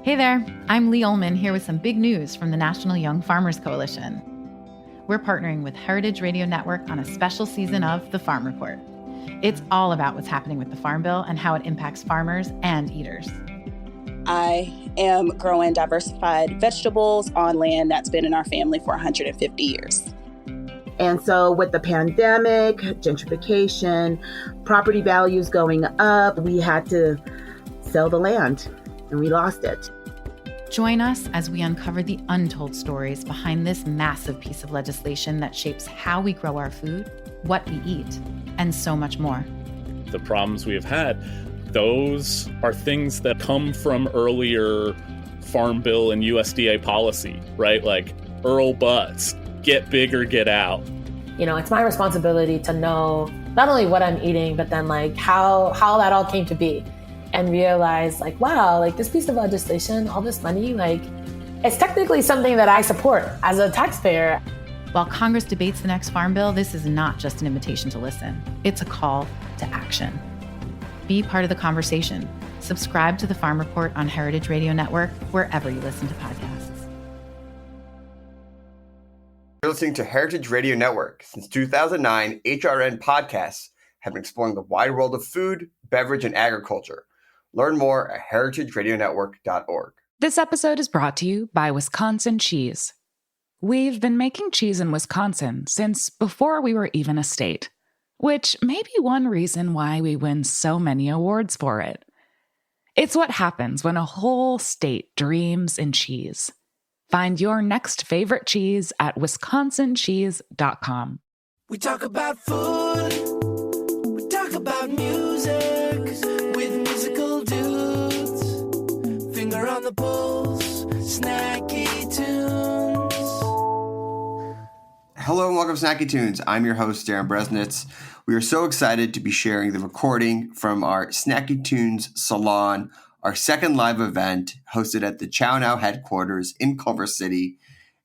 Hey there, I'm Lee Ullman here with some big news from the National Young Farmers Coalition. We're partnering with Heritage Radio Network on a special season of The Farm Report. It's all about what's happening with the Farm Bill and how it impacts farmers and eaters. I am growing diversified vegetables on land that's been in our family for 150 years. And so with the pandemic, gentrification, property values going up, we had to sell the land and we lost it. Join us as we uncover the untold stories behind this massive piece of legislation that shapes how we grow our food, what we eat, and so much more. The problems we have had, those are things that come from earlier Farm Bill and USDA policy, right? Like Earl Butz, get big or get out. You know, it's my responsibility to know not only what I'm eating, but then like how that all came to be. And realize like, wow, like this piece of legislation, all this money, like it's technically something that I support as a taxpayer. While Congress debates the next Farm Bill, this is not just an invitation to listen. It's a call to action. Be part of the conversation. Subscribe to the Farm Report on Heritage Radio Network, wherever you listen to podcasts. You're listening to Heritage Radio Network. Since 2009, HRN podcasts have been exploring the wide world of food, beverage, and agriculture. Learn more at heritageradionetwork.org. This episode is brought to you by Wisconsin Cheese. We've been making cheese in Wisconsin since before we were even a state, which may be one reason why we win so many awards for it. It's what happens when a whole state dreams in cheese. Find your next favorite cheese at wisconsincheese.com. We talk about food, we talk about music. With musical dudes, finger on the pulse, snacky tunes. Hello and welcome to Snacky Tunes. I'm your host, Darren Bresnitz. We are so excited to be sharing the recording from our Snacky Tunes Salon, our second live event hosted at the ChowNow headquarters in Culver City.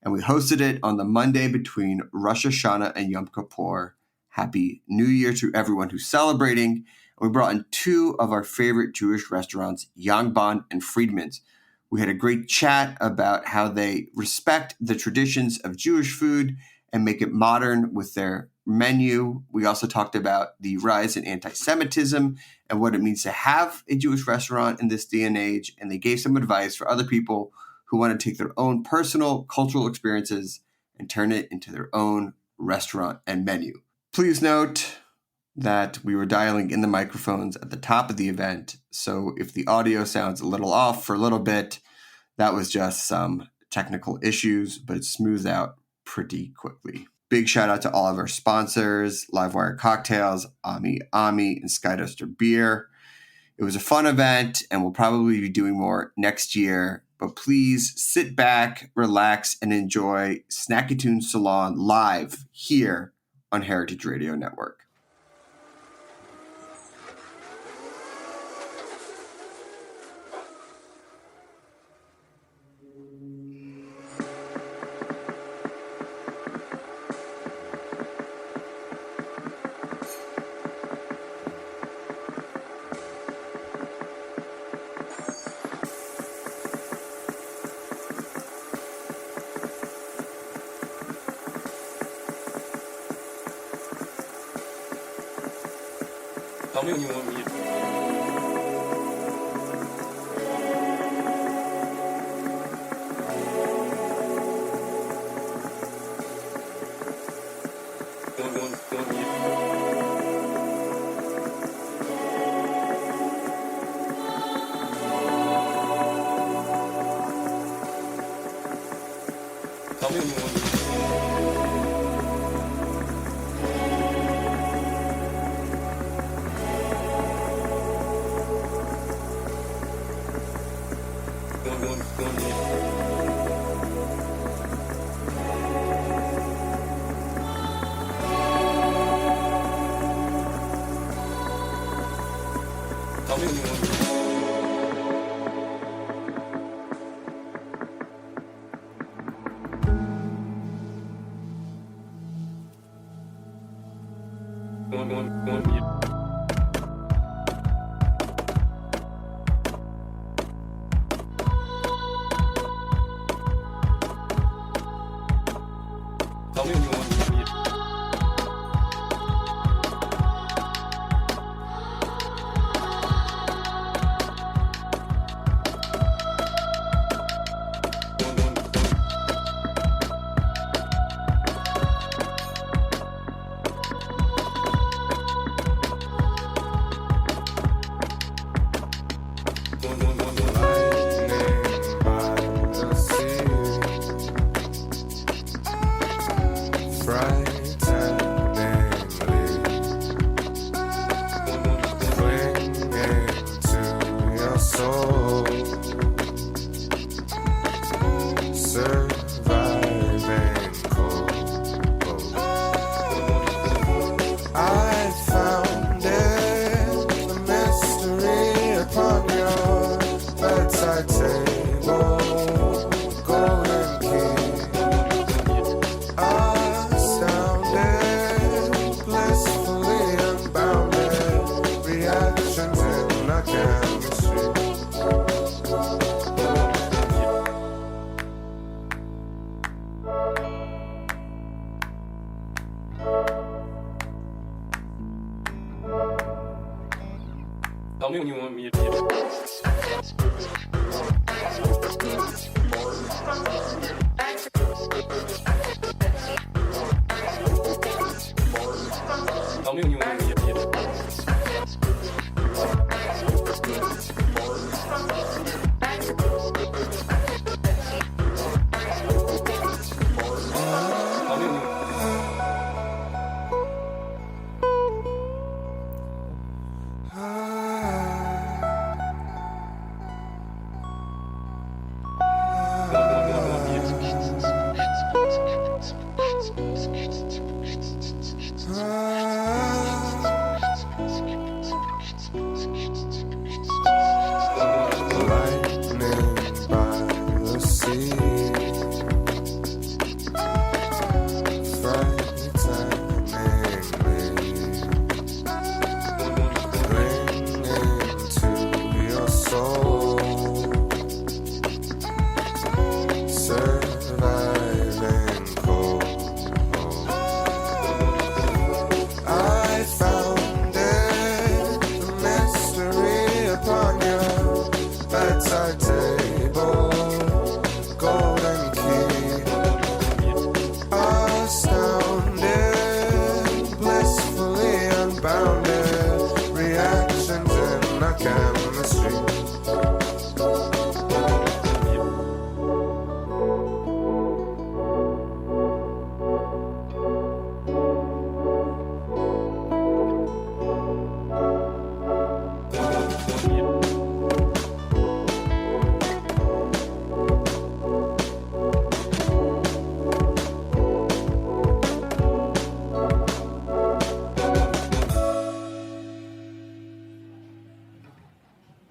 And we hosted it on the Monday between Rosh Hashanah and Yom Kippur. Happy New Year to everyone who's celebrating. We brought in two of our favorite Jewish restaurants, Yangban and Freedman's. We had a great chat about how they respect the traditions of Jewish food and make it modern with their menu. We also talked about the rise in anti-Semitism and what it means to have a Jewish restaurant in this day and age. And they gave some advice for other people who want to take their own personal cultural experiences and turn it into their own restaurant and menu. Please note that we were dialing in the microphones at the top of the event. So if the audio sounds a little off for a little bit, that was just some technical issues, but it smoothed out pretty quickly. Big shout out to all of our sponsors, Livewire Cocktails, Ami, and Skyduster Beer. It was a fun event and we'll probably be doing more next year, but please sit back, relax, and enjoy Snacky Tunes Salon live here on Heritage Radio Network. Tell me when you want me to. Tell me when you want me to. Tell me when you want me to. our chemistry. Tell me when you want me to be. Tell me when you want me to be.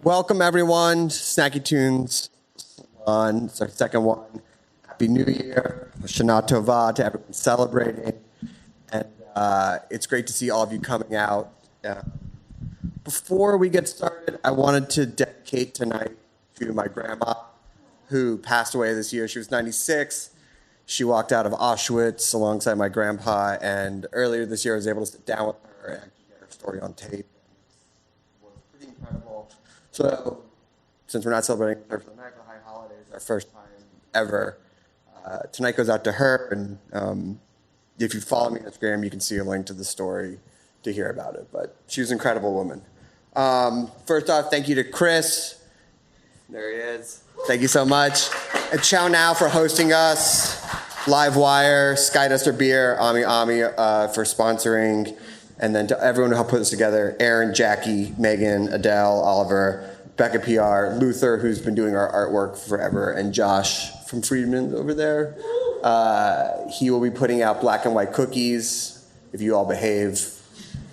Welcome, everyone. Snacky Tunes Salon. It's our second one. Happy New Year. Shana Tova to everyone celebrating. And it's great to see all of you coming out. Before we get started, I wanted to dedicate tonight to my grandma, who passed away this year. She was 96. She walked out of Auschwitz alongside my grandpa. And earlier this year, I was able to sit down with her and actually get her story on tape. It was pretty incredible. So, since we're not celebrating her for the Medical High Holidays, our first time ever, tonight goes out to her. And if you follow me on Instagram, you can see a link to the story to hear about it. But she was an incredible woman. First off, thank you to Chris. There he is. Thank you so much. And ChowNow for hosting us. Livewire, Skyduster Beer, Ami for sponsoring. And then to everyone who helped put this together, Aaron, Jackie, Megan, Adele, Oliver, Becca PR, Luther, who's been doing our artwork forever, and Josh from Freedman over there. He will be putting out black and white cookies. If you all behave,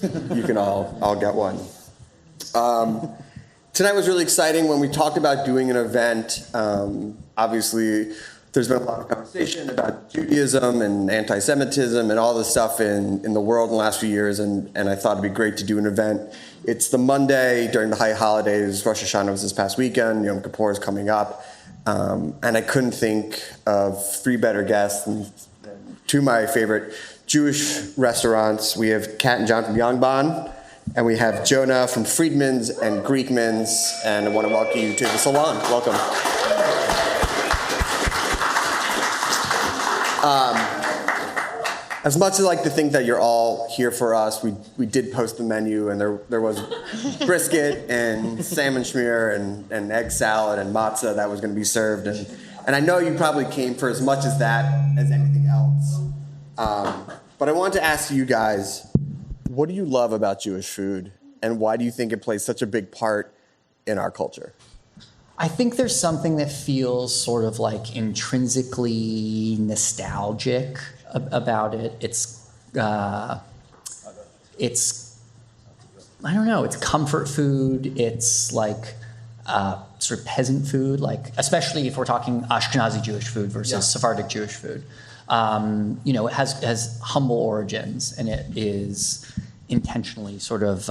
you can all get one. Tonight was really exciting when we talked about doing an event. Obviously, there's been a lot of conversation about Judaism and anti-Semitism and all this stuff in the world in the last few years, and I thought it'd be great to do an event. It's the Monday during the high holidays. Rosh Hashanah was this past weekend. Yom Kippur is coming up. And I couldn't think of three better guests than two of my favorite Jewish restaurants. We have Kat and John from Yangban, and we have Jonah from Freedman's and Greekman's, and I want to welcome you to the Salon. Welcome. As much as I like to think that you're all here for us, we did post the menu, and there was brisket and salmon schmear and egg salad and matzah that was going to be served, and I know you probably came for as much as that as anything else. But I wanted to ask you guys, what do you love about Jewish food, and why do you think it plays such a big part in our culture? I think there's something that feels sort of like intrinsically nostalgic about it. It's I don't know, it's comfort food. It's like sort of peasant food, like especially if we're talking Ashkenazi Jewish food versus Sephardic Jewish food. It has humble origins, and it is intentionally sort of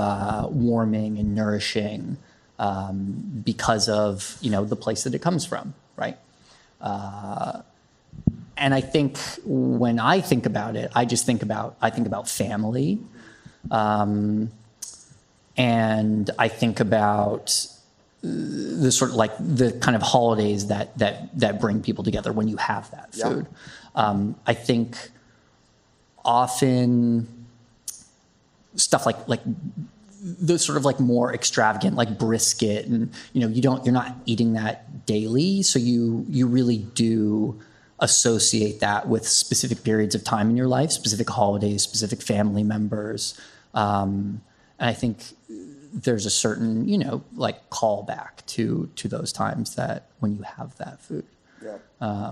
warming and nourishing. because of, the place that it comes from, right? And I think when I think about it, I think about family, and I think about the sort of like the kind of holidays that bring people together when you have that food. I think often stuff like the sort of like more extravagant, like brisket, and you're not eating that daily, so you really do associate that with specific periods of time in your life, specific holidays, specific family members, and I think there's a certain like callback to those times that when you have that food. Yeah. I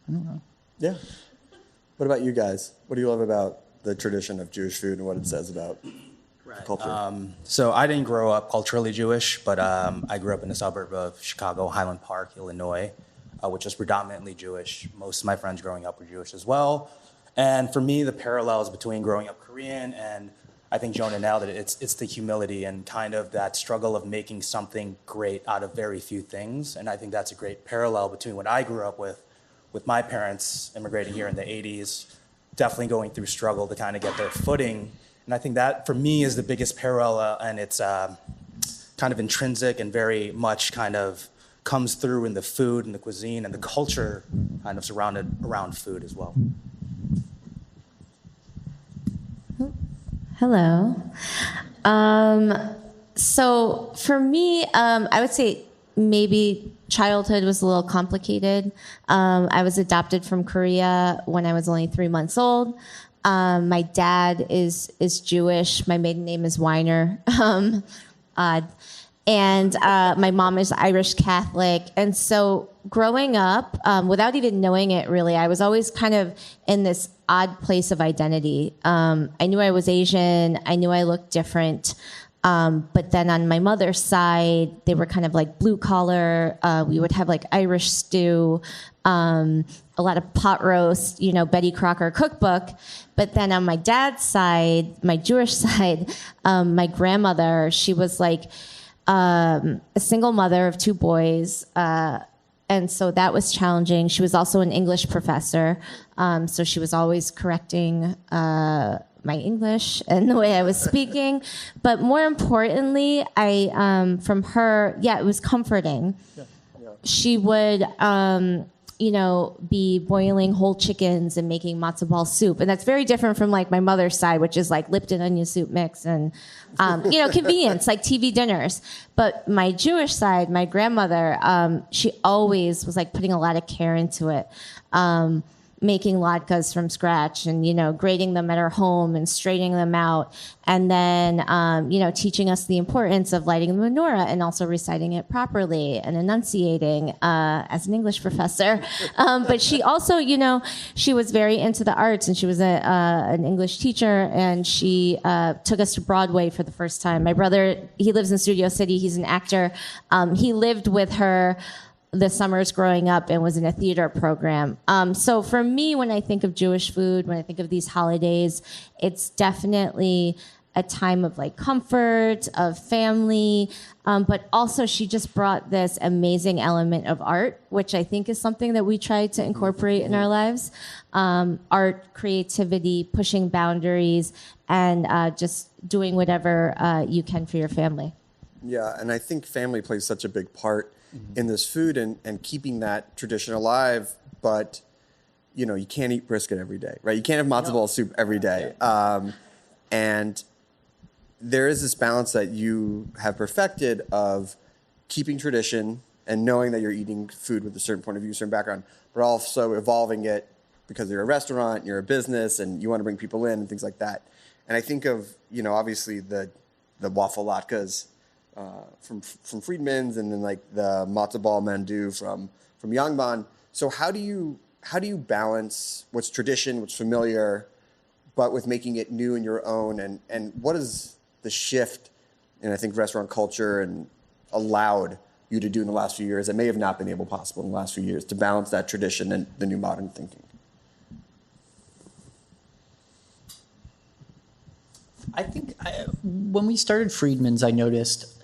don't know. Yeah. What about you guys? What do you love about the tradition of Jewish food and what it says about culture? So I didn't grow up culturally Jewish, but I grew up in the suburb of Chicago, Highland Park, Illinois, which is predominantly Jewish. Most of my friends growing up were Jewish as well. And for me, the parallels between growing up Korean and I think Jonah nailed it. It's the humility and kind of that struggle of making something great out of very few things. And I think that's a great parallel between what I grew up with my parents immigrating here in the 80s, definitely going through struggle to kind of get their footing. And I think that, for me, is the biggest parallel, and it's kind of intrinsic and very much kind of comes through in the food and the cuisine and the culture kind of surrounded around food as well. Hello. So for me, I would say maybe childhood was a little complicated. I was adopted from Korea when I was only 3 months old. My dad is Jewish. My maiden name is Weiner. And my mom is Irish Catholic. And so growing up, without even knowing it really, I was always kind of in this odd place of identity. I knew I was Asian. I knew I looked different. But then on my mother's side, they were kind of like blue collar. We would have like Irish stew, a lot of pot roast, Betty Crocker cookbook. But then on my dad's side, my Jewish side, my grandmother, she was like a single mother of 2 boys. And so that was challenging. She was also an English professor. So she was always correcting my English and the way I was speaking. But more importantly, from her, it was comforting. Yeah. She would, be boiling whole chickens and making matzo ball soup. And that's very different from like my mother's side, which is like Lipton onion soup mix and, convenience, like TV dinners. But my Jewish side, my grandmother, she always was like putting a lot of care into it. Making latkes from scratch and, grading them at her home and straightening them out. And then, teaching us the importance of lighting the menorah and also reciting it properly and enunciating as an English professor. But she also, she was very into the arts and she was an English teacher and she took us to Broadway for the first time. My brother, he lives in Studio City. He's an actor. He lived with her the summers growing up and was in a theater program. So for me, when I think of Jewish food, when I think of these holidays, it's definitely a time of like comfort, of family, but also she just brought this amazing element of art, which I think is something that we try to incorporate in our lives. Art, creativity, pushing boundaries, and just doing whatever you can for your family. Yeah, and I think family plays such a big part in this food and keeping that tradition alive, but you can't eat brisket every day, right? You can't have matzo ball soup every day. And there is this balance that you have perfected of keeping tradition and knowing that you're eating food with a certain point of view, certain background, but also evolving it because you're a restaurant, you're a business, and you want to bring people in and things like that. And I think of, obviously the waffle latkes, from Freedman's, and then like the matzo ball mandu from Yangban. So how do you balance what's tradition, what's familiar, but with making it new and your own? And what is the shift in, I think, restaurant culture and allowed you to do in the last few years that may have not been able possible in the last few years to balance that tradition and the new modern thinking? I think when we started Freedman's, I noticed,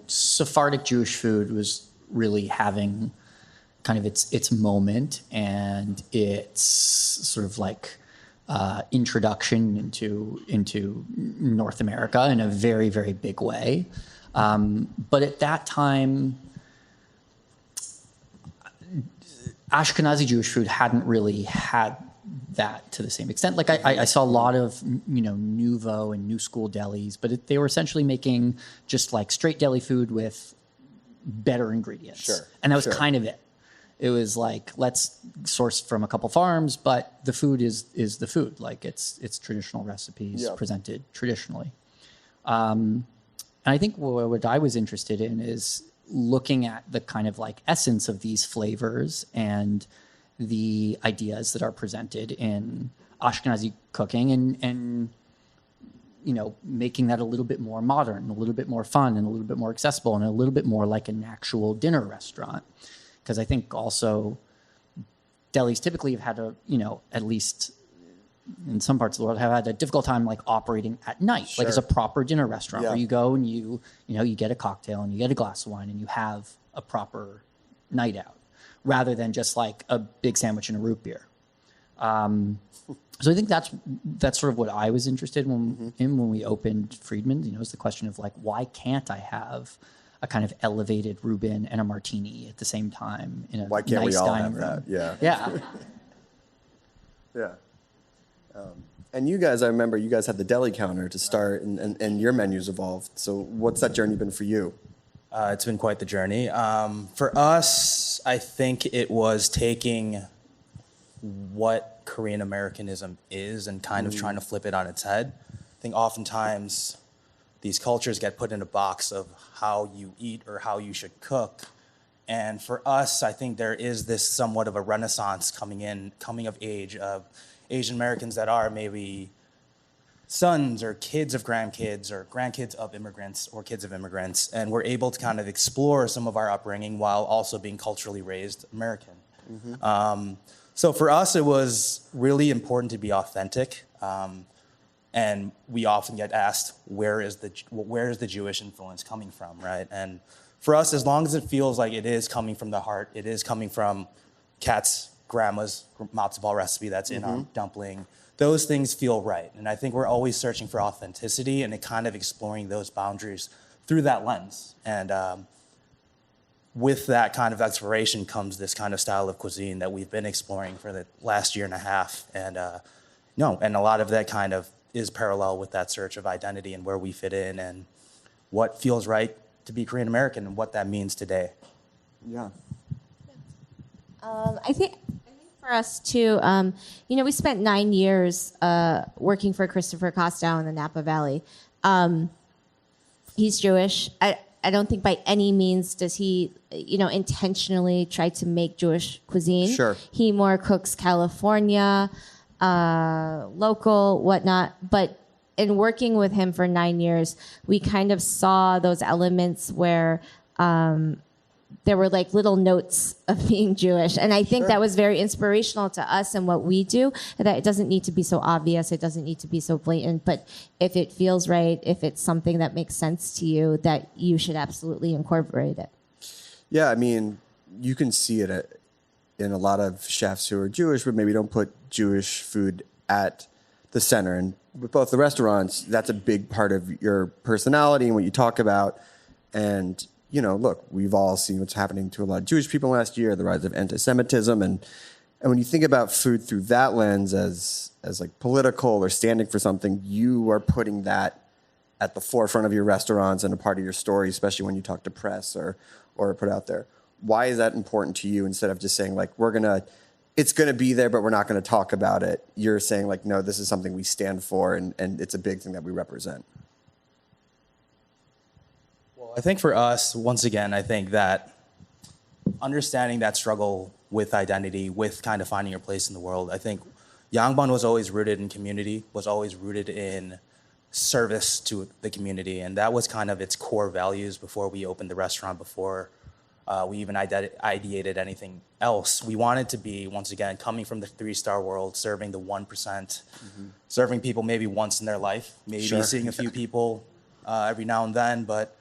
Sephardic Jewish food was really having kind of its moment and its sort of like introduction into North America in a very, very big way. But at that time, Ashkenazi Jewish food hadn't really had that to the same extent. Like I saw a lot of, nouveau and new school delis, but they were essentially making just like straight deli food with better ingredients. Sure. And that was kind of it. It was like, let's source from a couple farms, but the food is the food. Like it's traditional recipes presented traditionally. And I think what I was interested in is looking at the kind of like essence of these flavors and the ideas that are presented in Ashkenazi cooking and making that a little bit more modern, a little bit more fun, and a little bit more accessible, and a little bit more like an actual dinner restaurant. Because I think also delis typically have had at least in some parts of the world, have had a difficult time like operating at night, like as a proper dinner restaurant where you go and you get a cocktail and you get a glass of wine and you have a proper night out, rather than just like a big sandwich and a root beer. So I think that's sort of what I was interested in when we opened Freedman. Is the question of like, why can't I have a kind of elevated Reuben and a martini at the same time in a why can't nice we all dining have room? that? Yeah. And you guys, I remember you guys had the deli counter to start, and your menus evolved. So what's that journey been for you? It's been quite the journey. For us, I think it was taking what Korean Americanism is and kind of trying to flip it on its head. I think oftentimes these cultures get put in a box of how you eat or how you should cook. And for us, I think there is this somewhat of a renaissance coming of age of Asian Americans that are maybe sons or kids of grandkids or grandkids of immigrants or kids of immigrants. And we're able to kind of explore some of our upbringing while also being culturally raised American. So for us, it was really important to be authentic. And we often get asked, where is the Jewish influence coming from, right? And for us, as long as it feels like it is coming from the heart, it is coming from Kat's grandma's matzo ball recipe that's in our dumpling, those things feel right. And I think we're always searching for authenticity and kind of exploring those boundaries through that lens. And with that kind of exploration comes this kind of style of cuisine that we've been exploring for the last year and a half. And and a lot of that kind of is parallel with that search of identity and where we fit in and what feels right to be Korean American and what that means today. Yeah. I think for us too, we spent 9 years working for Christopher Kostow in the Napa Valley. He's Jewish. I don't think by any means does he, intentionally try to make Jewish cuisine. Sure. He more cooks California, local, whatnot. But in working with him for 9 years, we kind of saw those elements where there were like little notes of being Jewish. And I think that was very inspirational to us and what we do, that it doesn't need to be so obvious. It doesn't need to be so blatant. But if it feels right, if it's something that makes sense to you, that you should absolutely incorporate it. Yeah, I mean, you can see it in a lot of chefs who are Jewish, but maybe don't put Jewish food at the center. And with both the restaurants, that's a big part of your personality and what you talk about. And look, we've all seen what's happening to a lot of Jewish people last year, the rise of anti-Semitism. And when you think about food through that lens as like political or standing for something, you are putting that at the forefront of your restaurants and a part of your story, especially when you talk to press or put out there. Why is that important to you instead of just saying like, it's going to be there, but we're not going to talk about it? You're saying like, no, this is something we stand for and it's a big thing that we represent. I think for us, once again, I think that understanding that struggle with identity, with kind of finding your place in the world, I think Yangban was always rooted in community, was always rooted in service to the community. And that was kind of its core values before we opened the restaurant, before we even ideated anything else. We wanted to be, once again, coming from the 3-star world, serving the 1%, serving people maybe once in their life, maybe seeing a few people every now and then, but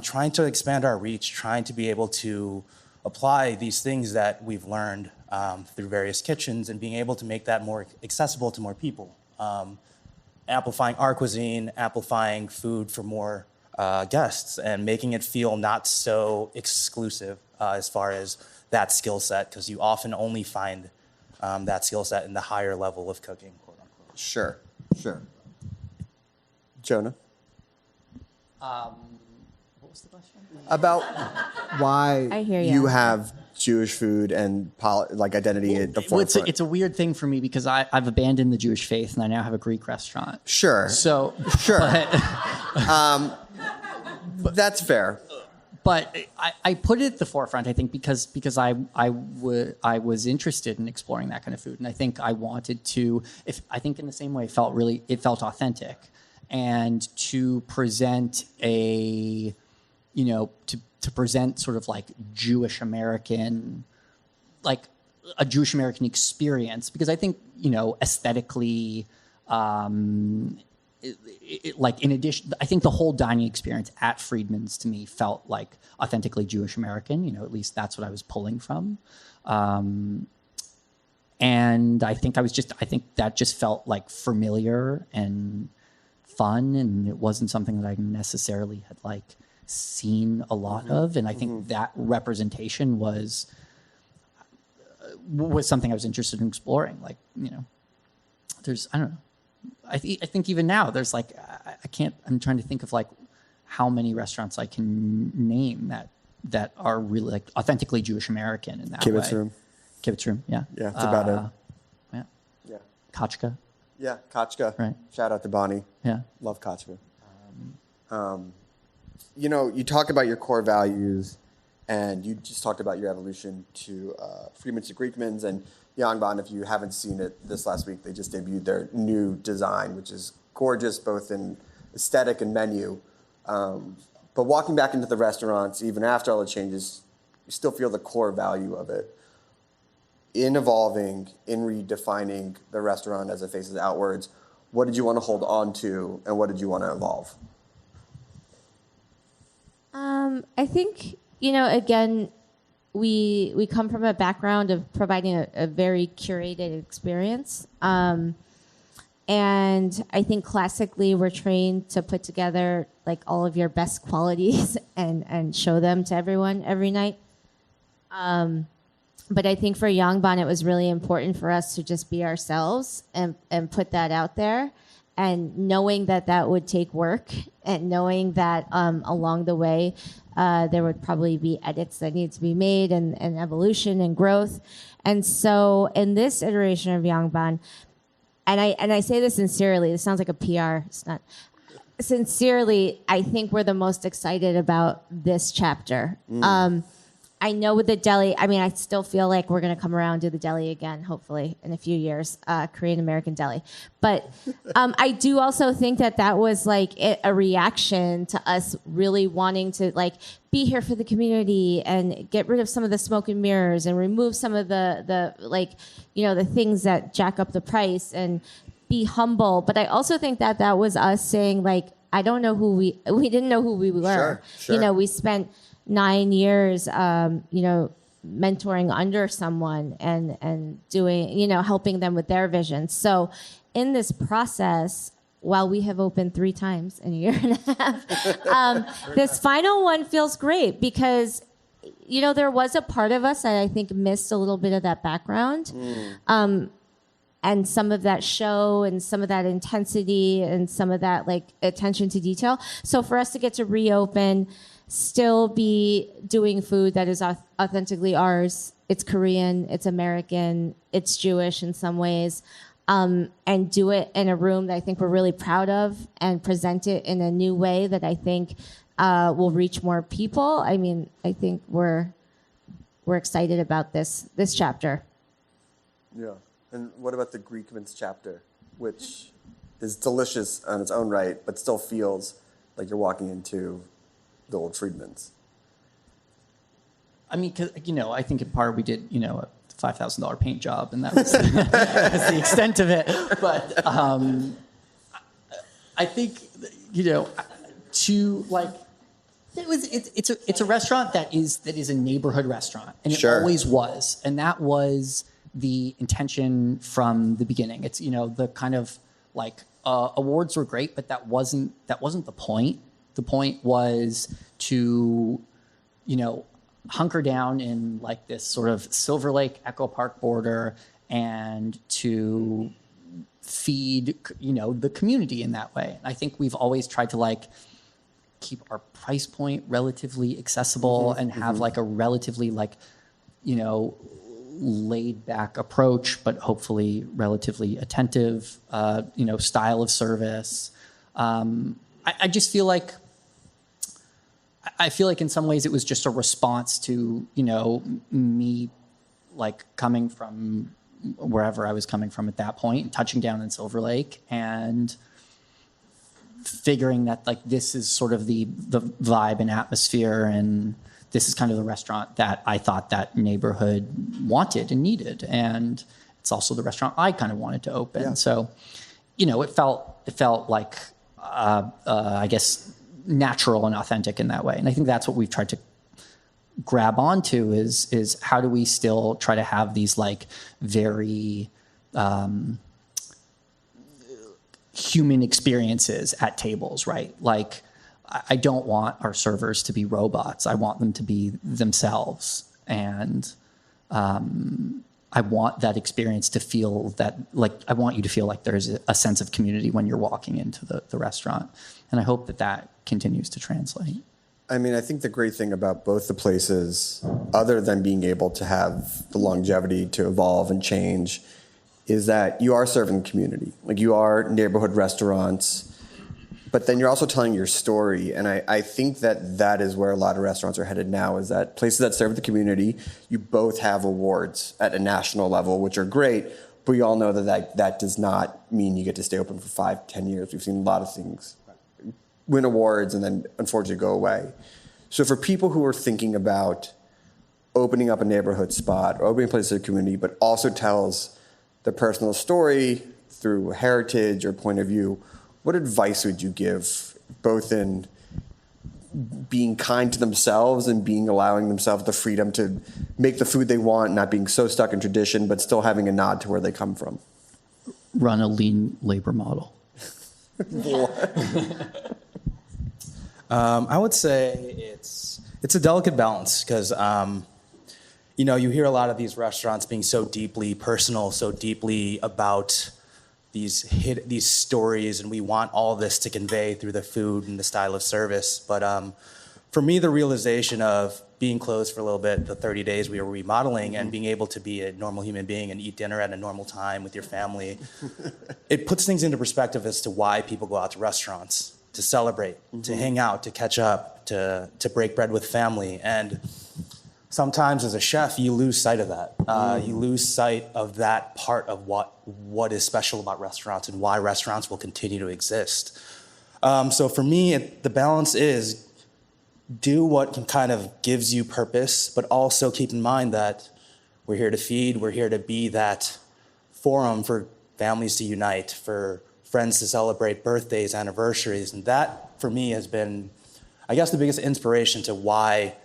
trying to expand our reach, trying to be able to apply these things that we've learned through various kitchens and being able to make that more accessible to more people. Amplifying our cuisine, amplifying food for more guests, and making it feel not so exclusive as far as that skill set, because you often only find that skill set in the higher level of cooking, quote unquote. Sure. Jonah? What was the question? About why I hear you ya. have Jewish food and like identity at the Well, forefront. it's a weird thing for me because I've abandoned the Jewish faith and I now have a Greek restaurant. Sure. So That's fair. But I put it at the forefront, I think, because I was interested in exploring that kind of food, and I think I wanted to. I think in the same way, it felt authentic, and to present to present sort of like Jewish American, like a Jewish American experience, because I think aesthetically. Like in addition, I think the whole dining experience at Freedman's to me felt like authentically Jewish American. At least that's what I was pulling from, and I think that just felt like familiar and fun, and it wasn't something that I necessarily had like seen a lot of. And I think that representation was something I was interested in exploring. Like there's I don't know. I think even now there's like I'm trying to think of like how many restaurants I can name that are really like authentically Jewish American in that way. Kibbutz Room, yeah. Yeah, it's about it. Yeah. Kachka. Yeah, Kachka. Right. Shout out to Bonnie. Yeah. Love Kachka. You talk about your core values, and you just talked about your evolution to Freedman's to Greekman's, and Yangban, if you haven't seen it this last week, they just debuted their new design, which is gorgeous both in aesthetic and menu. But walking back into the restaurants, even after all the changes, you still feel the core value of it. In evolving, in redefining the restaurant as it faces outwards, what did you want to hold on to, and what did you want to evolve? I think, again, we come from a background of providing a very curated experience. And I think classically we're trained to put together like all of your best qualities and show them to everyone every night. But I think for Yangban, it was really important for us to just be ourselves and put that out there. And knowing that would take work, and knowing that along the way there would probably be edits that need to be made, and evolution and growth. And so in this iteration of Yangban, and I say this sincerely, this sounds like a PR stunt. Sincerely, I think we're the most excited about this chapter. I know with the deli, I still feel like we're going to come around and do the deli again, hopefully, in a few years, Korean American deli. But I do also think that was like a reaction to us really wanting to like be here for the community and get rid of some of the smoke and mirrors and remove some of the the things that jack up the price and be humble. But I also think that was us saying like, I don't know who we didn't know who we were. Sure. We spent 9 years, mentoring under someone and doing, helping them with their vision. So in this process, while we have opened 3 times in a year and a half, this final one feels great because, there was a part of us that I think missed a little bit of that background. And some of that show and some of that intensity and some of that like attention to detail. So for us to get to reopen, still be doing food that is authentically ours. It's Korean, it's American, it's Jewish in some ways, and do it in a room that I think we're really proud of and present it in a new way that I think will reach more people. I think we're excited about this chapter. Yeah. And what about the Greekman's chapter, which is delicious on its own right, but still feels like you're walking into the old Freedman's? I mean, 'cause, I think in part we did, a $5,000 paint job, and that was, that's the extent of it. But I think, to like, it's a restaurant that is a neighborhood restaurant, and it always was, and that was the intention from the beginning. It's the kind of like awards were great, but that wasn't the point. The point was to hunker down in like this sort of Silver Lake Echo Park border and to feed the community in that way. I think we've always tried to like keep our price point relatively accessible and have like a relatively like laid back approach, but hopefully relatively attentive style of service. I just feel like in some ways it was just a response to me like coming from wherever I was coming from at that point and touching down in Silver Lake and figuring that like this is sort of the vibe and atmosphere, and this is kind of the restaurant that I thought that neighborhood wanted and needed, and it's also the restaurant I kind of wanted to open. Yeah. So, it felt like I guess natural and authentic in that way, and I think that's what we've tried to grab onto is how do we still try to have these like very human experiences at tables, right? Like, I don't want our servers to be robots. I want them to be themselves. And I want that experience to feel that, like, I want you to feel like there's a sense of community when you're walking into the restaurant. And I hope that continues to translate. I mean, I think the great thing about both the places, other than being able to have the longevity to evolve and change, is that you are serving community. Like, you are neighborhood restaurants, but then you're also telling your story. And I think that is where a lot of restaurants are headed now, is that places that serve the community, you both have awards at a national level, which are great, but we all know that does not mean you get to stay open for 5-10 years. We've seen a lot of things win awards and then unfortunately go away. So for people who are thinking about opening up a neighborhood spot or opening a place in the community, but also tells the personal story through heritage or point of view, what advice would you give, both in being kind to themselves and allowing themselves the freedom to make the food they want, not being so stuck in tradition, but still having a nod to where they come from? Run a lean labor model. I would say it's a delicate balance because you hear a lot of these restaurants being so deeply personal, so deeply about these stories, and we want all this to convey through the food and the style of service. But for me, the realization of being closed for a little bit, the 30 days we were remodeling, and being able to be a normal human being and eat dinner at a normal time with your family, it puts things into perspective as to why people go out to restaurants, to celebrate, to hang out, to catch up, to break bread with family. And sometimes as a chef, you lose sight of that. You lose sight of that part of what is special about restaurants and why restaurants will continue to exist. So for me, the balance is do what kind of gives you purpose, but also keep in mind that we're here to feed, we're here to be that forum for families to unite, for friends to celebrate birthdays, anniversaries. And that, for me, has been, I guess, the biggest inspiration to why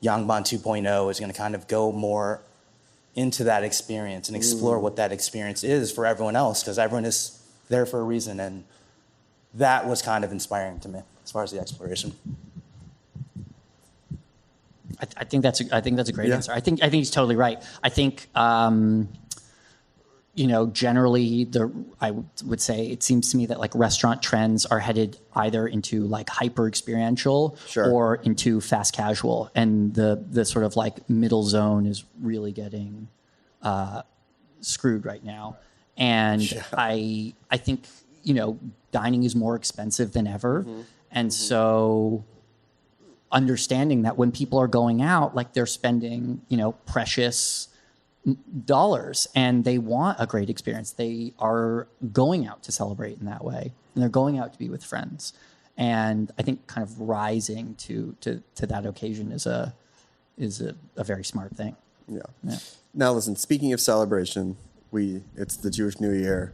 Yangban 2.0 is going to kind of go more into that experience and explore what that experience is for everyone else, because everyone is there for a reason. And that was kind of inspiring to me as far as the exploration. I think that's a great answer. I think he's totally right. I think generally I would say it seems to me that like restaurant trends are headed either into like hyper experiential or into fast casual, and the sort of like middle zone is really getting screwed right now. And I think dining is more expensive than ever, and so understanding that when people are going out, like they're spending precious dollars and they want a great experience. They are going out to celebrate in that way, and they're going out to be with friends. And I think kind of rising to that occasion is is a very smart thing. Yeah. Now listen, speaking of celebration, it's the Jewish New Year.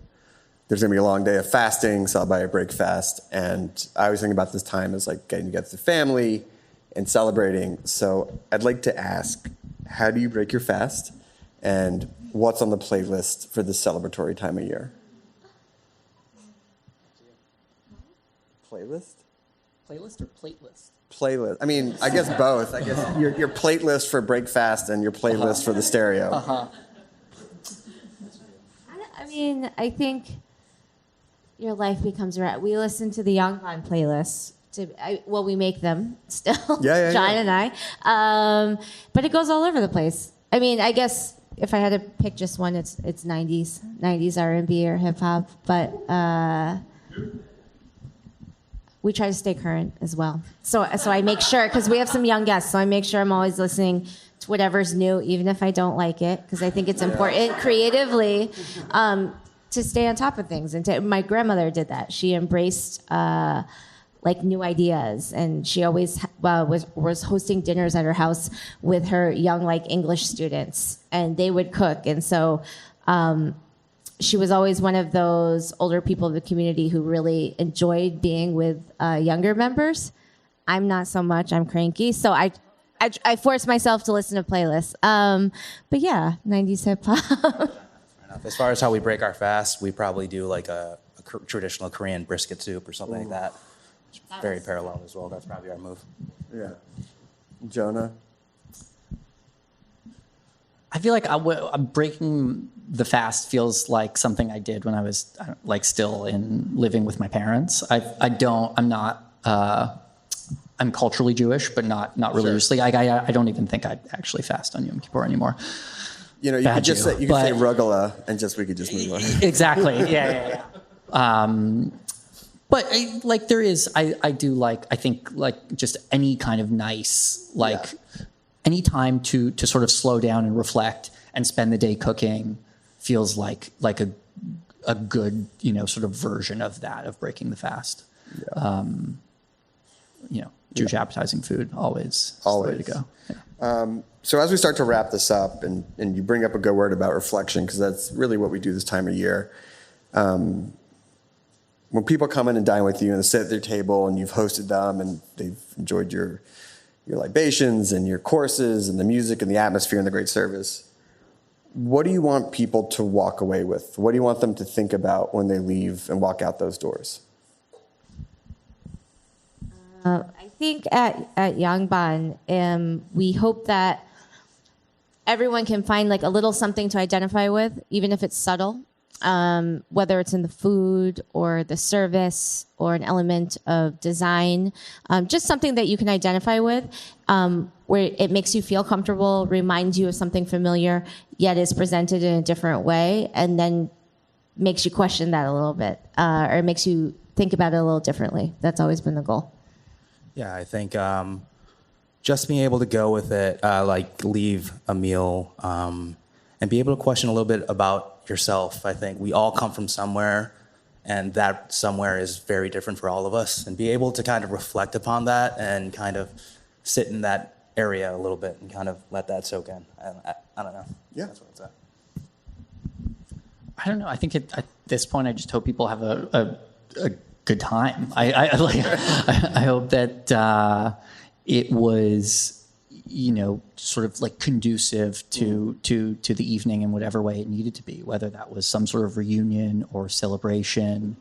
There's going to be a long day of fasting, followed by a break fast. And I always think about this time as like getting together with the family and celebrating. So I'd like to ask, how do you break your fast? And what's on the playlist for this celebratory time of year? Playlist? Playlist or plate list? Playlist. I mean, I guess both. I guess your plate list for break fast and your playlist for the stereo. I mean, I think your life becomes right. We listen to the Yangban playlists. We make them still. John and I. But it goes all over the place. I mean, I guess if I had to pick just one, it's 90s R&B or hip hop. But we try to stay current as well. So I make sure, because we have some young guests, so I make sure I'm always listening to whatever's new, even if I don't like it, because I think it's important creatively to stay on top of things. And my grandmother did that. She embraced new ideas, and she always was hosting dinners at her house with her young English students, and they would cook. And so she was always one of those older people of the community who really enjoyed being with younger members. I'm not so much. I'm cranky, so I force myself to listen to playlists. But yeah, 90s hip hop. As far as how we break our fast, we probably do like a traditional Korean brisket soup or something like that. Very parallel as well. That's probably our move. Yeah. Jonah? I feel like I'm breaking the fast feels like something I did when I was still living with my parents. I'm culturally Jewish, but not religiously. Sure. I don't even think I actually fast on Yom Kippur anymore. You know, you could say Rugala, and we could just move on. Exactly. Yeah. But there is, I think just any kind of nice, any time to sort of slow down and reflect and spend the day cooking feels like a good, sort of version of that, of breaking the fast. Yeah. Jewish appetizing food, always the way to go. Yeah. So as we start to wrap this up, and you bring up a good word about reflection, because that's really what we do this time of year. When people come in and dine with you and they sit at their table and you've hosted them and they've enjoyed your libations and your courses and the music and the atmosphere and the great service, what do you want people to walk away with? What do you want them to think about when they leave and walk out those doors? I think at Yangban, we hope that everyone can find a little something to identify with, even if it's subtle, whether it's in the food or the service or an element of design, just something that you can identify with, where it makes you feel comfortable, reminds you of something familiar, yet is presented in a different way, and then makes you question that a little bit, or makes you think about it a little differently. That's always been the goal. Yeah, I think just being able to go with it, leave a meal, and be able to question a little bit about yourself. I think we all come from somewhere, and that somewhere is very different for all of us. And be able to kind of reflect upon that and kind of sit in that area a little bit and kind of let that soak in. I don't know. Yeah. That's what it's at. I don't know. I think at this point, I just hope people have a good time. I hope that it was, sort of conducive to the evening in whatever way it needed to be, whether that was some sort of reunion or celebration.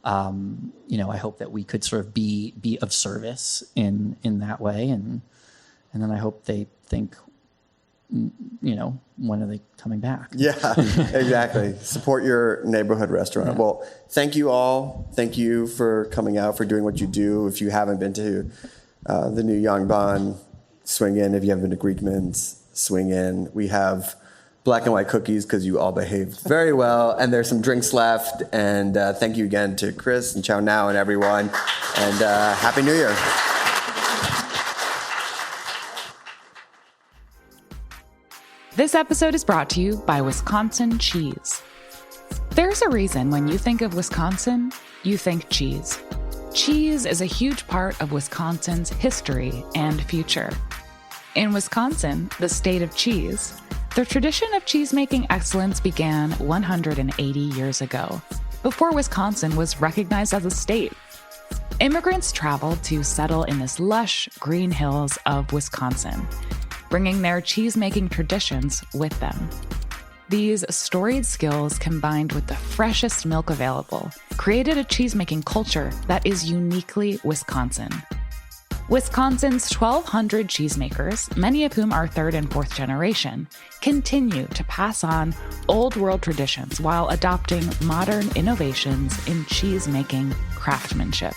I hope that we could sort of be of service in that way, and then I hope they think, when are they coming back? Yeah, exactly. Support your neighborhood restaurant. Yeah. Well, thank you all. Thank you for coming out, for doing what you do. If you haven't been to the new Yangban, swing in. If you haven't been to Greekman's, swing in. We have black and white cookies because you all behaved very well, and there's some drinks left. And thank you again to Chris and ChowNow and everyone. And Happy New Year. This episode is brought to you by Wisconsin Cheese. There's a reason when you think of Wisconsin, you think cheese. Cheese is a huge part of Wisconsin's history and future. In Wisconsin, the state of cheese, the tradition of cheese-making excellence began 180 years ago, before Wisconsin was recognized as a state. Immigrants traveled to settle in this lush green hills of Wisconsin, bringing their cheese-making traditions with them. These storied skills, combined with the freshest milk available, created a cheese-making culture that is uniquely Wisconsin. Wisconsin's 1,200 cheesemakers, many of whom are third and fourth generation, continue to pass on old-world traditions while adopting modern innovations in cheese-making craftsmanship.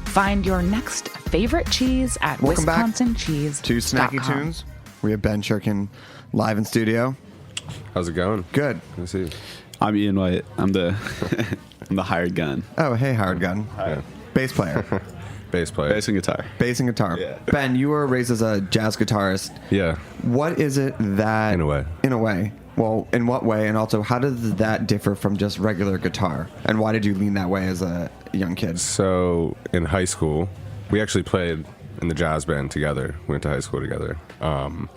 Find your next favorite cheese at Welcome wisconsincheese.com. back to Snacky Tunes. We have Ben Shirkin live in studio. How's it going? Good. Good to see you. I'm Ian White. I'm the I'm the hired gun. Oh, hey, hired gun. Hi. Bass player. Bass player. Bass and guitar. Bass and guitar. Yeah. Ben, you were raised as a jazz guitarist. Yeah. What is it that... In a way. In a way. Well, in what way? And also, how does that differ from just regular guitar? And why did you lean that way as a young kid? So, in high school, we actually played in the jazz band together. We went to high school together. And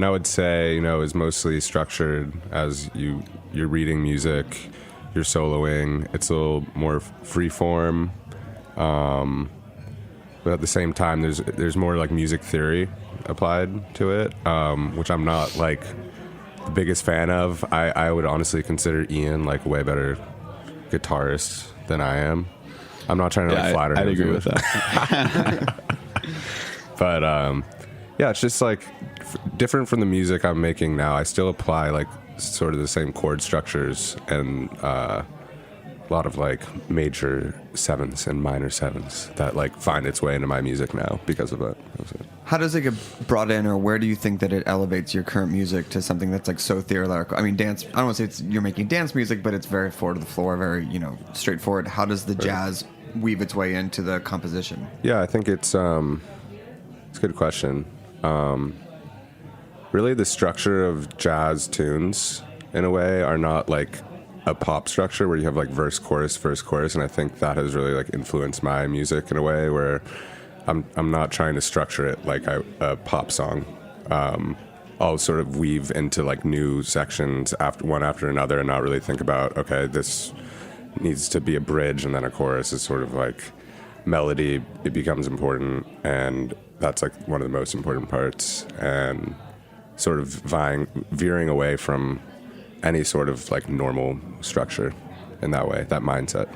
I would say, you know, it's mostly structured as you're reading music, you're soloing. It's a little more free form. But at the same time, there's more like music theory applied to it, which I'm not like the biggest fan of. I would honestly consider Ian like a way better guitarist than I am. I'm not trying to like flatter him. I'd agree with that. But yeah, it's just like different from the music I'm making now. I still apply like sort of the same chord structures and a lot of like major sevenths and minor sevenths that like find its way into my music now because of that. How does it get brought in, or where do you think that it elevates your current music to something that's like so theoretical? I mean, dance, I don't want to say you're making dance music, but it's very forward to the floor, very, you know, straightforward. How does the jazz weave its way into the composition? Yeah, I think it's a good question. Really, the structure of jazz tunes, in a way, are not like a pop structure where you have like verse, chorus, and I think that has really like influenced my music in a way where I'm not trying to structure it like a pop song. I'll sort of weave into like new sections one after another and not really think about, okay, this needs to be a bridge and then a chorus is sort of like melody. It becomes important, and that's like one of the most important parts, and sort of veering away from any sort of like normal structure in that way, that mindset.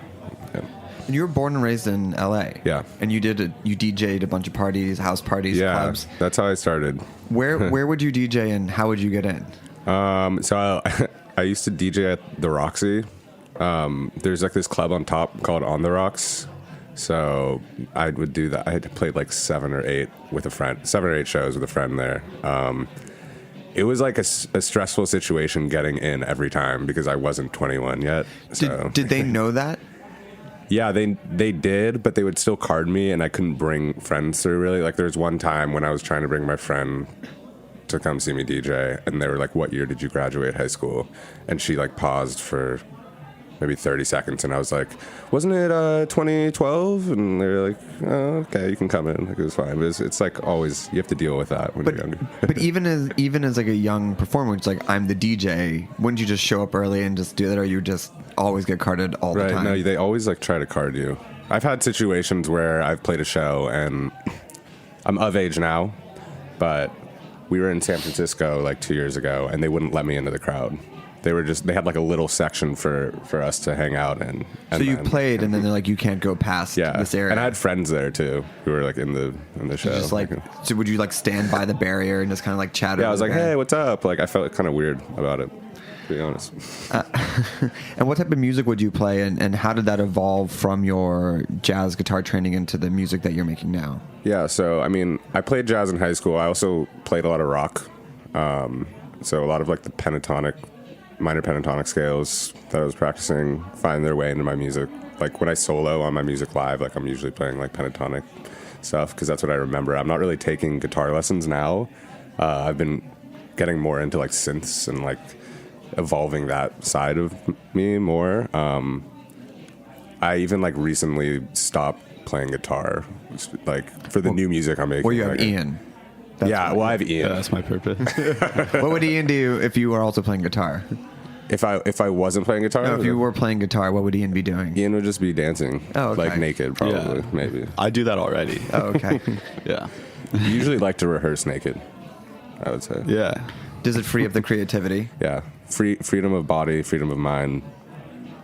Yeah. And you were born and raised in LA. Yeah. And you DJ'd a bunch of parties, house parties, clubs. That's how I started. Where would you DJ and how would you get in? So I used to DJ at the Roxy. There's like this club on top called On the Rocks. So I would do that. I had played like 7 or 8 shows with a friend there. It was like a stressful situation getting in every time because I wasn't 21 yet. So. Did they know that? Yeah, they did, but they would still card me, and I couldn't bring friends through, really. Like, there was one time when I was trying to bring my friend to come see me DJ, and they were like, "What year did you graduate high school?" And she, like, paused for maybe 30 seconds, and I was like, "Wasn't it 2012?" And they were like, "Oh, okay, you can come in." Like, it was fine. But it's like always, you have to deal with that when you're younger. But even as like a young performer, it's like, I'm the DJ, wouldn't you just show up early and just do that, or you just always get carded all the time? No, they always like try to card you. I've had situations where I've played a show and I'm of age now, but we were in San Francisco like 2 years ago and they wouldn't let me into the crowd. They had like a little section for us to hang out in. So you played and then they're like, you can't go past this area. And I had friends there too who were like in the show. Just like, so would you like stand by the barrier and just kind of like chat? Yeah, I was like, hey, what's up? Like, I felt kind of weird about it, to be honest. And what type of music would you play, and how did that evolve from your jazz guitar training into the music that you're making now? Yeah, so I mean, I played jazz in high school. I also played a lot of rock. So a lot of like the minor pentatonic scales that I was practicing find their way into my music. Like when I solo on my music live, like I'm usually playing like pentatonic stuff because that's what I remember. I'm not really taking guitar lessons now. I've been getting more into like synths and like evolving that side of me more. I even like recently stopped playing guitar, like for the new music I'm making. Where you have Ian. Yeah, well, I have Ian. Yeah, that's my purpose. What would Ian do if you were also playing guitar? If I wasn't playing guitar, No, if you were playing guitar, what would Ian be doing? Ian would just be dancing. Oh, okay. Like naked, probably, Yeah. maybe. I do that already. Oh, okay. Yeah. You usually like to rehearse naked, I would say. Yeah. Does it free up the creativity? Yeah. Freedom of body, freedom of mind,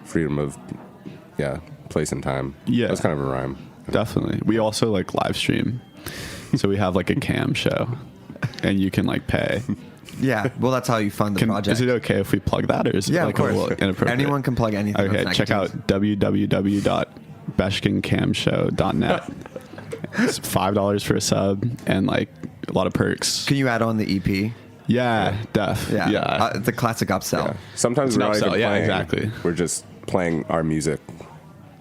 freedom of, place and time. Yeah. That's kind of a rhyme. Definitely. We also like live stream. So we have like a cam show and you can like pay. Yeah, well, that's how you fund the project. Is it okay if we plug that, or is it like of course. a little inappropriate? Anyone can plug anything. Okay, check out www.beshkincamshow.net. It's $5 for a sub and like a lot of perks. Can you add on the EP? Yeah, def. Yeah. It's a classic upsell. Yeah. Sometimes It's we're an not even upsell, yeah, playing. exactly. We're just playing our music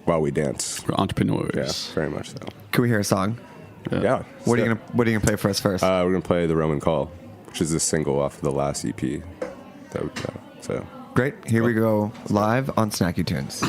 while we dance. We're entrepreneurs. Yeah, very much so. Can we hear a song? Yeah. What are you gonna play for us first? We're gonna play "The Roman Call," which is the single off the last EP. So Great. Here we go live on Snacky Tunes.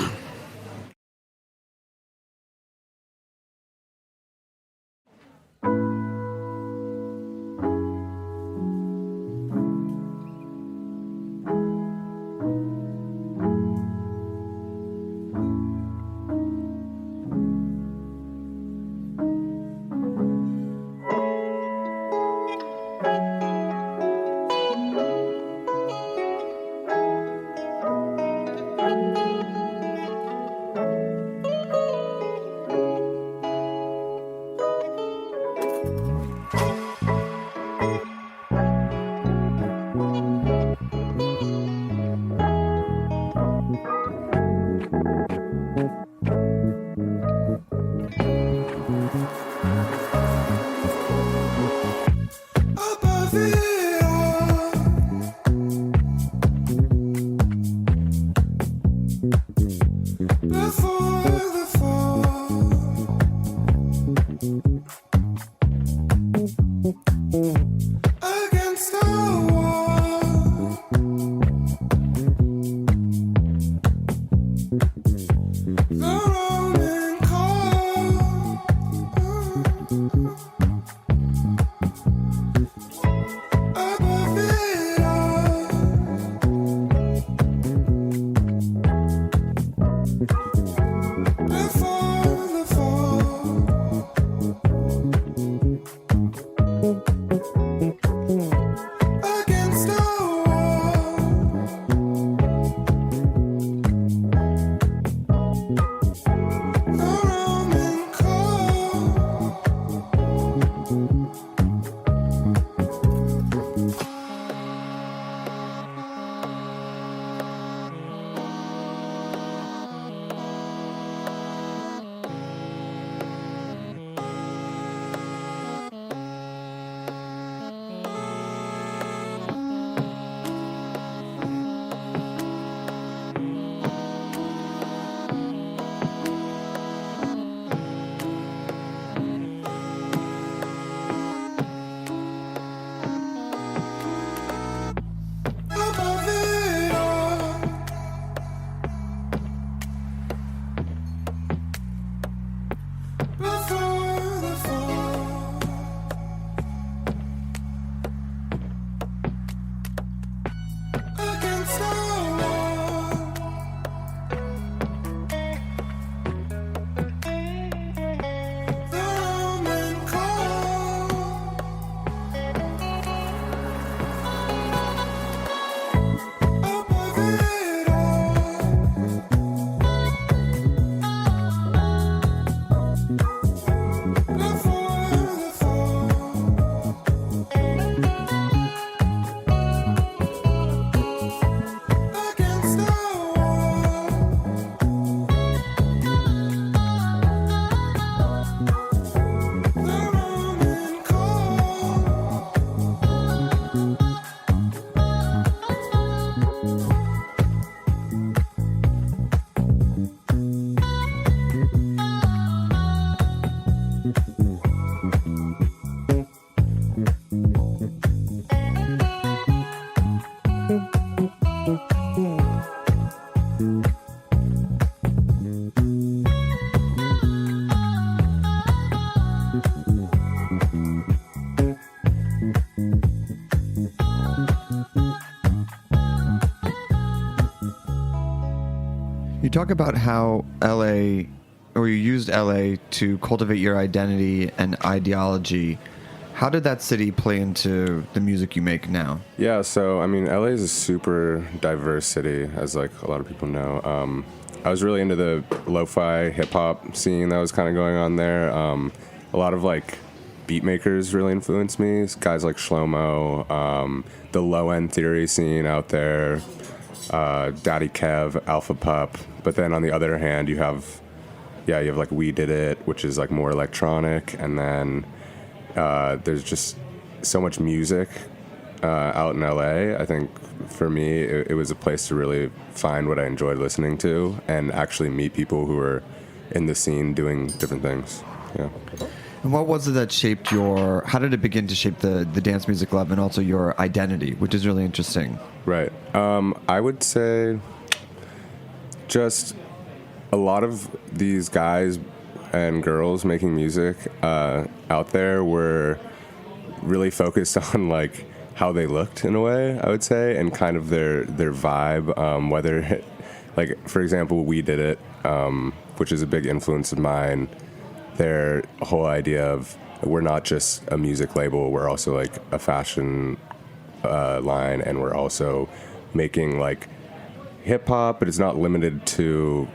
talk about how LA, or you used LA to cultivate your identity and ideology. How did that city play into the music you make now? Yeah, so I mean, LA is a super diverse city, as like a lot of people know. I was really into the lo-fi hip-hop scene that was kind of going on there. A lot of like beat makers really influenced me. Guys like Shlomo, the low-end theory scene out there, Daddy Kev, Alpha Pup. But then on the other hand, you have like We Did It, which is like more electronic, and then there's just so much music out in LA. I think for me, it was a place to really find what I enjoyed listening to and actually meet people who were in the scene doing different things. Yeah. And what was it that shaped how did it begin to shape the dance music love and also your identity, which is really interesting? Right. I would say just a lot of these guys and girls making music out there were really focused on like how they looked in a way, I would say, and kind of their vibe, whether like, for example, We Did It, which is a big influence of mine. Their whole idea of we're not just a music label, we're also like a fashion line, and we're also making like hip hop, but it's not limited to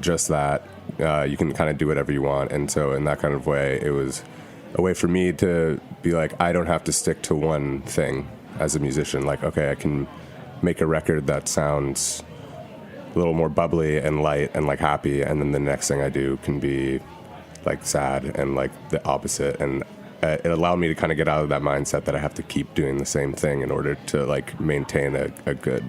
just that. You can kind of do whatever you want, and so in that kind of way, it was a way for me to be like, I don't have to stick to one thing as a musician. Like, okay, I can make a record that sounds a little more bubbly and light and like happy, and then the next thing I do can be like sad and like the opposite. And it allowed me to kind of get out of that mindset that I have to keep doing the same thing in order to like maintain a good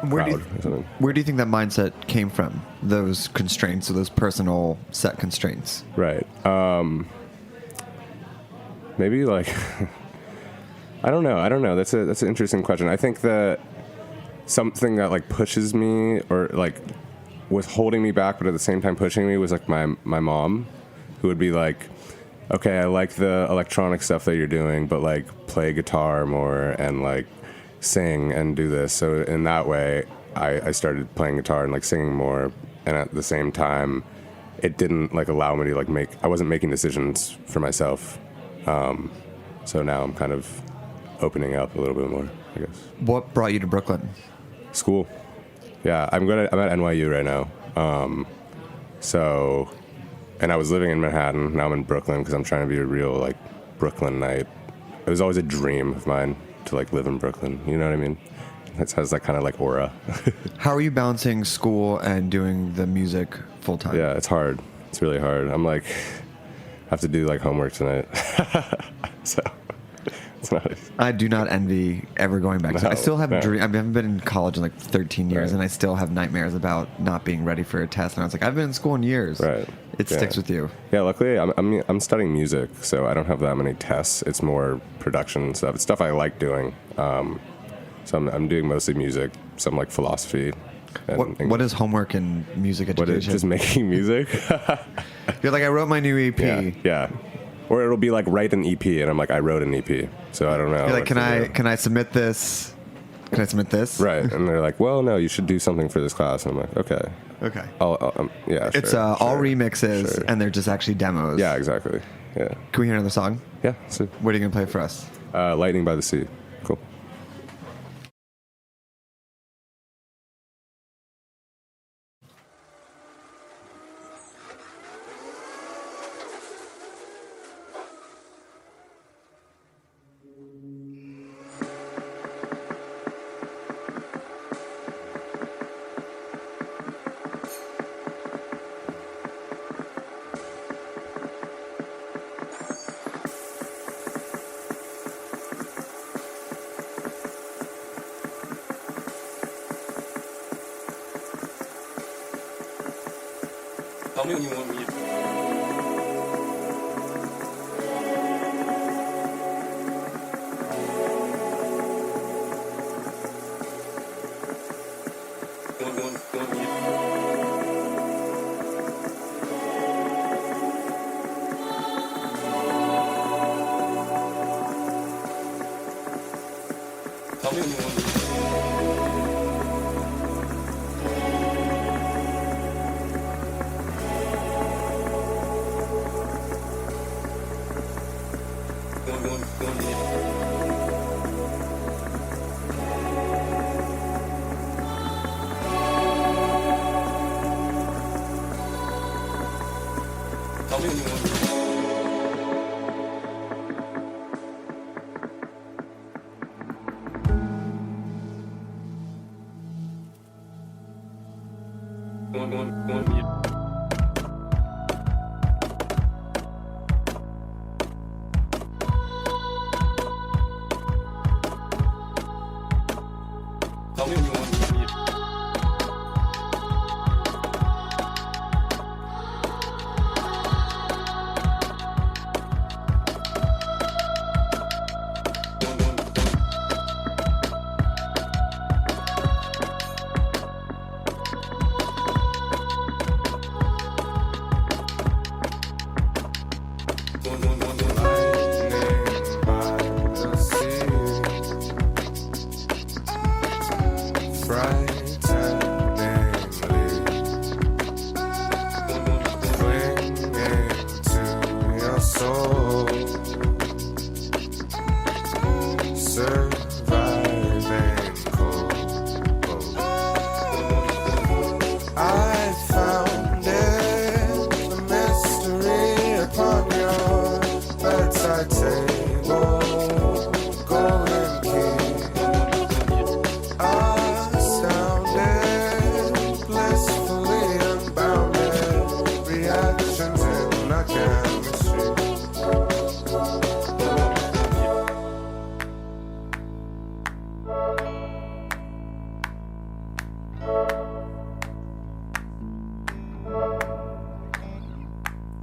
crowd or something. Where do you think that mindset came from? Those constraints, or those personal set constraints? Right. Maybe like I don't know. That's an interesting question. I think that something that like pushes me or like was holding me back, but at the same time pushing me, was like my mom, who would be like, okay, I like the electronic stuff that you're doing, but like play guitar more and like sing and do this. So in that way, I started playing guitar and like singing more, and at the same time, it didn't like allow me to like I wasn't making decisions for myself. So now I'm kind of opening up a little bit more, I guess. What brought you to Brooklyn? School. Yeah, I'm at NYU right now. And I was living in Manhattan. Now I'm in Brooklyn because I'm trying to be a real like Brooklynite. It was always a dream of mine to like live in Brooklyn. You know what I mean? It has that kind of like aura. How are you balancing school and doing the music full time? Yeah, it's hard. It's really hard. I'm like, have to do like homework tonight. So it's not easy. I do not envy ever going back. I still have dreams. I haven't been in college in like 13 years, and I still have nightmares about not being ready for a test. And I was like, I've been in school in years. Right. It sticks with you. Yeah, luckily I'm studying music, so I don't have that many tests. It's more production stuff. It's stuff I like doing. So I'm doing mostly music, some like philosophy. What is homework in music education? What is just making music? You're like, I wrote my new EP. Yeah. Or it'll be like, write an EP, and I'm like, I wrote an EP, so I don't know. You're like, can I submit this? Can I submit this? Right. And they're like, well, no, you should do something for this class. And I'm like, okay. Okay. Yeah, it's sure, all remixes, and they're just actually demos. Yeah, exactly. Yeah. Can we hear another song? Yeah. So, what are you going to play for us? Lightning by the Sea. Cool. Tell me when you want me to. Tell me when you want me to. Tell me when you want me. Go on mute. Tell me when you want me to mute.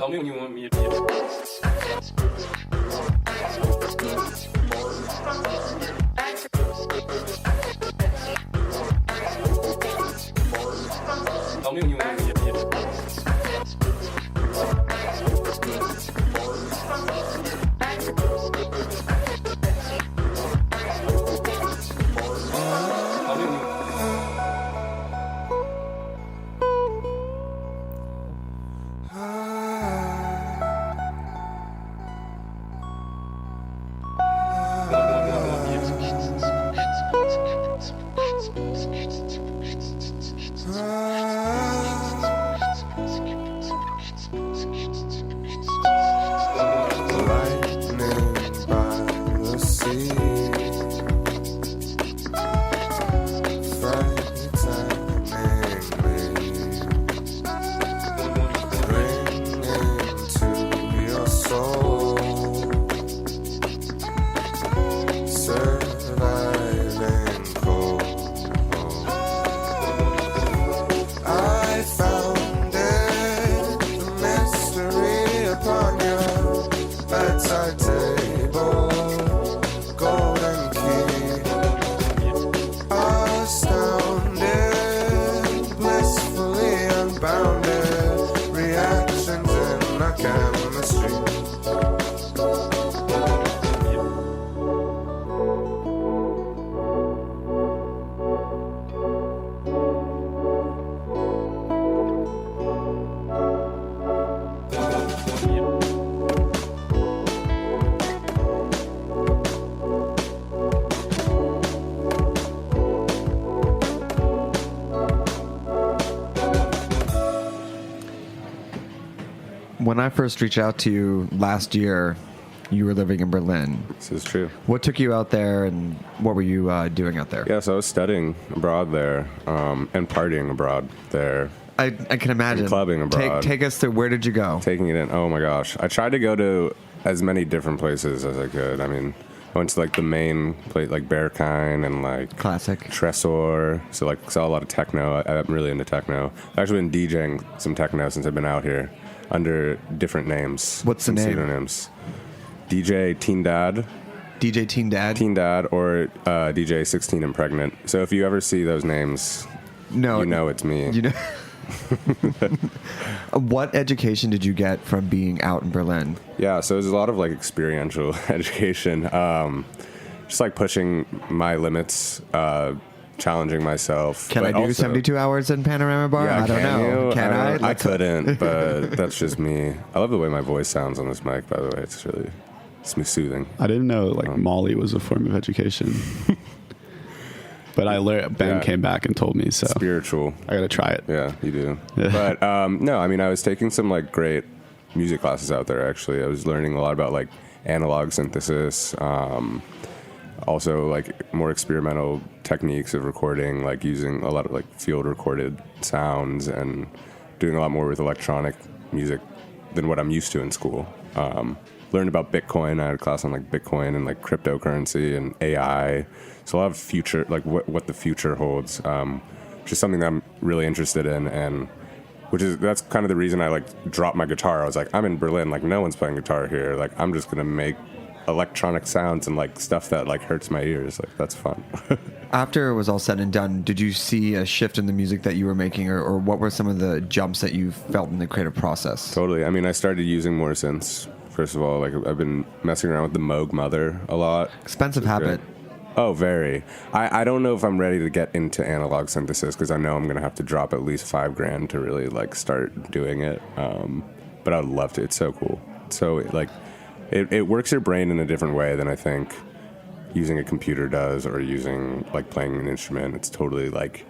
Tell me when you want me to mute. Tell me when you want me to mute. When I first reached out to you last year, you were living in Berlin. This is true. What took you out there, and what were you doing out there? Yeah, so I was studying abroad there, and partying abroad there. I can imagine. And clubbing abroad. Take us through, where did you go? Taking it in. Oh my gosh. I tried to go to as many different places as I could. I mean, I went to like the main place, like Berghain and like Classic Tresor. So like saw a lot of techno. I'm really into techno. I've actually been DJing some techno since I've been out here under different names. What's the name? Pseudonyms. DJ Teen Dad. DJ Teen Dad? Teen Dad or DJ 16 and Pregnant. So if you ever see those names, you know it's me. You know. What education did you get from being out in Berlin? Yeah, so there's a lot of like experiential education. Just like pushing my limits, challenging myself. Can I do 72 hours in Panorama Bar? Yeah, I don't know. You? Can I? I couldn't, but that's just me. I love the way my voice sounds on this mic, by the way. It's really soothing. I didn't know like Molly was a form of education. But I learned, Ben came back and told me, so. Spiritual. I gotta try it. Yeah, you do. But no, I mean, I was taking some like great music classes out there, actually. I was learning a lot about like analog synthesis, also like more experimental techniques of recording, like using a lot of like field recorded sounds and doing a lot more with electronic music than what I'm used to in school. Learned about Bitcoin. I had a class on like Bitcoin and like cryptocurrency and AI. So a lot of future, like what the future holds, which is something that I'm really interested in, and that's kind of the reason I like dropped my guitar. I was like, I'm in Berlin, like no one's playing guitar here. Like I'm just gonna make electronic sounds and like stuff that like hurts my ears. Like that's fun. After it was all said and done, did you see a shift in the music that you were making, or what were some of the jumps that you felt in the creative process? Totally. I mean, I started using more synths. First of all, like I've been messing around with the Moog Mother a lot. Expensive habit. Oh, very. I don't know if I'm ready to get into analog synthesis because I know I'm going to have to drop at least $5,000 to really like start doing it. But I'd love to. It's so cool. So like it works your brain in a different way than I think using a computer does, or using like playing an instrument. It's totally like,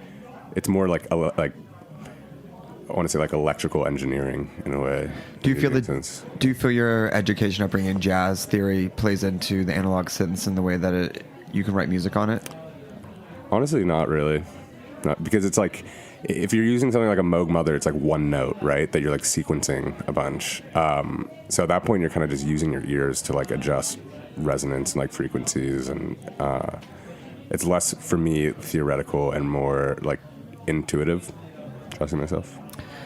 it's more like I want to say like electrical engineering in a way. Do you feel your education upbringing in jazz theory plays into the analog synths in the way that you can write music on it? Honestly, not really. Not, because it's like, if you're using something like a Moog Mother, it's like one note, right? That you're like sequencing a bunch. So at that point, you're kind of just using your ears to like adjust resonance and like frequencies. And it's less, for me, theoretical and more like intuitive, trusting myself.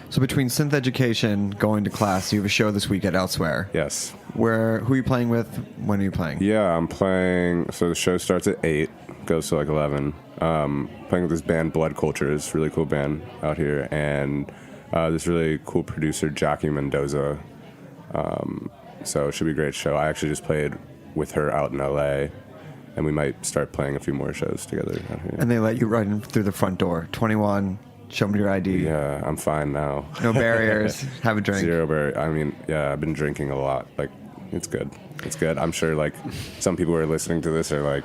So between synth education, going to class, you have a show this week at Elsewhere. Yes. Who are you playing with? When are you playing? Yeah, I'm playing. So the show starts at 8, goes to like 11. Playing with this band, Blood Cultures, really cool band out here, and this really cool producer, Jackie Mendoza. So it should be a great show. I actually just played with her out in LA, and we might start playing a few more shows together out here. And they let you right in through the front door. 21. Show me your ID. Yeah, I'm fine now. No barriers. Have a drink. Zero barrier. I mean, yeah, I've been drinking a lot. Like, it's good. It's good. I'm sure, like, some people who are listening to this are like,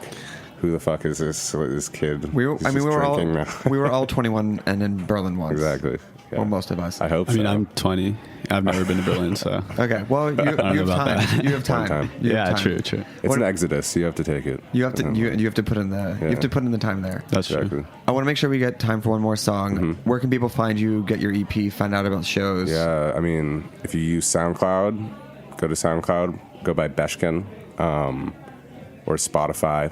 who the fuck is this kid? We were all 21 and in Berlin once. Exactly. Yeah. Well, most of us. I hope so. I mean, I'm 20. I've never been to Berlin, so. Okay, well, you have time. You have time. Yeah, true. It's an exodus. You have to take it. You have to. You have to put in the. You have to put in the time there. That's true. I want to make sure we get time for one more song. Mm-hmm. Where can people find you? Get your EP. Find out about shows. Yeah, I mean, if you use SoundCloud, go to SoundCloud. Go by Beshkin, or Spotify.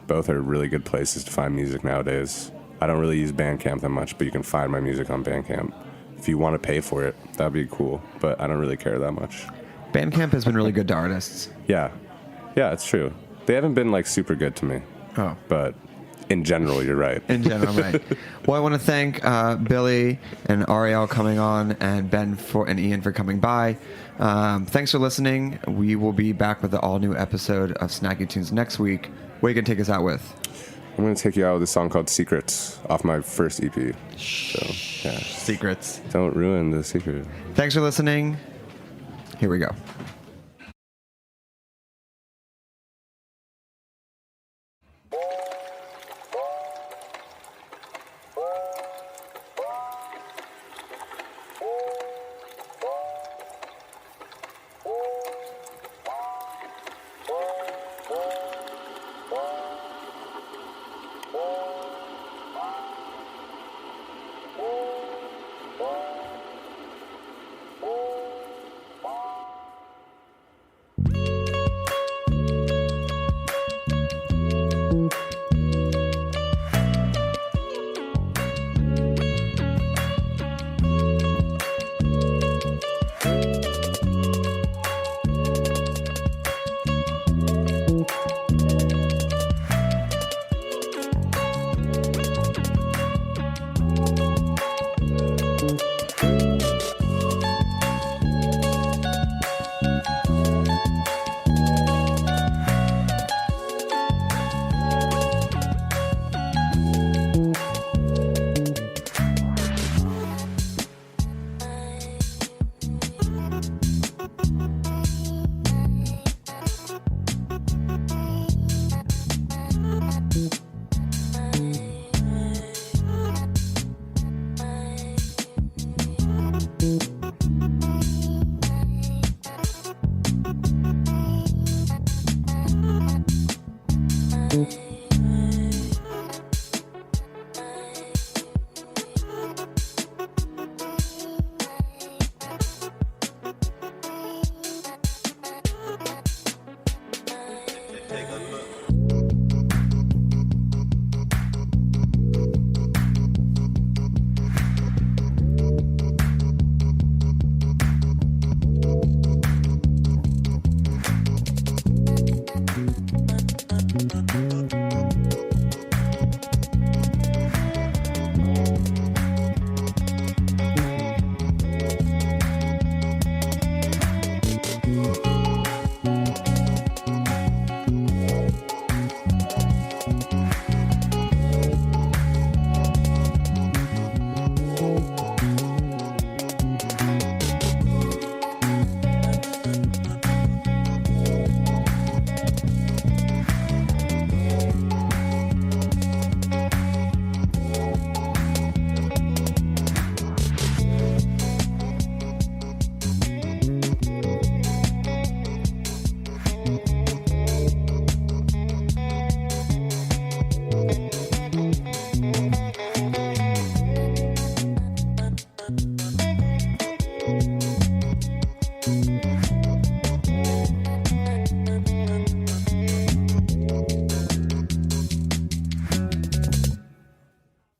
Both are really good places to find music nowadays. I don't really use Bandcamp that much, but you can find my music on Bandcamp. If you want to pay for it, that'd be cool, but I don't really care that much. Bandcamp has been really good to artists. Yeah, it's true. They haven't been like super good to me. Oh. But in general, you're right. In general, right. Well, I want to thank Billy and Ariel coming on, and Ben and Ian for coming by. Thanks for listening. We will be back with an all-new episode of Snacky Tunes next week. What are you going to take us out with? I'm going to take you out with a song called Secrets off my first EP. So, yeah. Secrets. Don't ruin the secret. Thanks for listening. Here we go.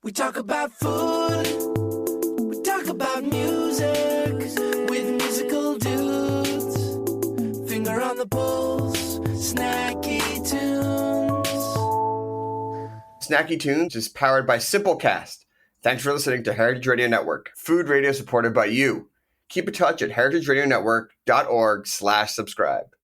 We talk about food, we talk about music with musical dudes. Finger on the pulse, snacky tunes. Snacky Tunes is powered by Simplecast. Thanks for listening to Heritage Radio Network, food radio supported by you. Keep in touch at heritageradionetwork.org/subscribe.